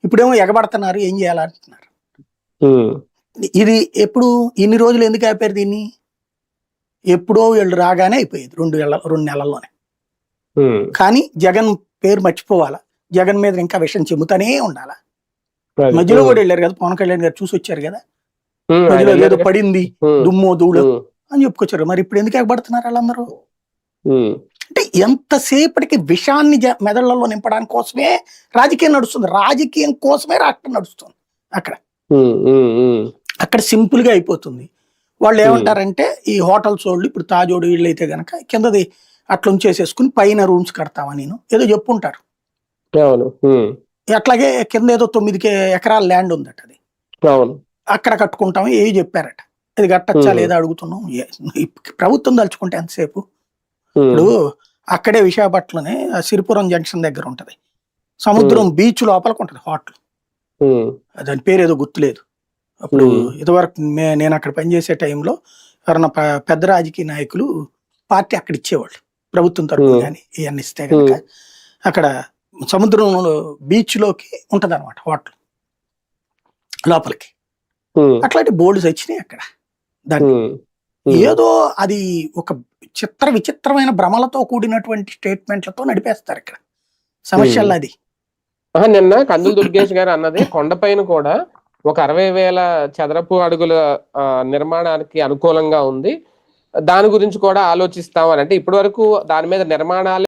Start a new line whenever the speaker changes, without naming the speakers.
ఇప్పుడేమో ఎగబడుతున్నారు, ఏం చేయాలంటున్నారు.
ఉమ్,
ఇది ఎప్పుడు ఇన్ని రోజులు ఎందుకు ఆపారు దీన్ని? ఎప్పుడో వీళ్ళు రాగానే అయిపోయేది 2 నెలల్లోనే.
ఉమ్,
కానీ జగన్ పేరు మర్చిపోవాలా, జగన్ మీద ఇంకా విషయం చెబుతానే ఉండాలా.
అది,
మధ్యలో కూడా వెళ్ళారు కదా, పవన్ కళ్యాణ్ గారు చూసి వచ్చారు కదా,
ఆయన
మధ్యలో ఏదో
వెళ్ళారుగా.
పడింది
ఉమ్,
దుమ్మో ధూళో
ఉమ్,
అని చెప్పుకొచ్చారు. మరి ఇప్పుడు ఎందుకు ఎగబడుతున్నారు వాళ్ళందరూ?
ఉమ్,
అంటే ఎంతసేపటికి విషాన్ని మెదళ్లలో నింపడానికి కోసమే రాజకీయం నడుస్తుంది, రాజకీయం కోసమే రాష్ట్రం నడుస్తుంది. అక్కడ
ఉమ్, ఉమ్, ఉమ్,
అక్కడ సింపుల్ గా అయిపోతుంది. వాళ్ళు
ఉమ్,
ఏమంటారంటే ఈ హోటల్స్ వాళ్ళు ఇప్పుడు తాజోడు వీళ్ళు అయితే గనక కిందది అట్లా ఉంచేసేసుకుని పైన రూమ్స్ కడతావా నేను ఏదో చెప్పుంటారు.
అవును. ఉమ్,
అట్లాగే కింద ఏదో 9 ఎకరాల ల్యాండ్ ఉందట, అది
అవును.
అక్కడ కట్టుకుంటాం ఏవి చెప్పారట. అది కట్టచ్చా
ఉమ్,
లేదా అడుగుతున్నాం. ప్రభుత్వం తలుచుకుంటే ఎంతసేపు.
ఉమ్,
ఇప్పుడు అక్కడే విశాఖపట్నంలోనే సిరిపురం జంక్షన్ దగ్గర ఉంటది,
ఉమ్,
సముద్రం బీచ్ లోపలికి ఉంటది హోటల్.
ఉమ్,
దాని పేరు ఏదో గుర్తులేదు. అప్పుడు
ఉమ్,
ఇదివరకు నేను అక్కడ పనిచేసే టైంలో ఎవరన్నా పెద్ద రాజకీయ నాయకులు పార్టీ అక్కడ ఇచ్చేవాళ్ళు, ప్రభుత్వం తరపున
ఉమ్,
కానీ ఇవన్నీ ఇస్తే కనుక
ఉమ్,
అక్కడ సముద్రంలో బీచ్ లోకి ఉంటది అనమాట హోటల్ లోపలికి.
ఉమ్,
అట్లాంటి బోర్డుస్ వచ్చినాయి అక్కడ. దాన్ని
ఉమ్, ఉమ్,
ఏదో అది ఒక విచిత్రమైన భ్రమలతో కూడినటువంటి స్టేట్మెంట్లతో నడిపేస్తారు ఇక్కడ
ఉమ్.
సమస్యలు. అది
నిన్న కందులు దుర్గేష్ గారు అన్నది కొండపైన కూడా ఒక 60,000 చదరపు అడుగుల నిర్మాణానికి అనుకూలంగా ఉంది, దాని గురించి కూడా ఆలోచిస్తాం అని. అంటే ఇప్పటి వరకు దాని మీద నిర్మాణాలు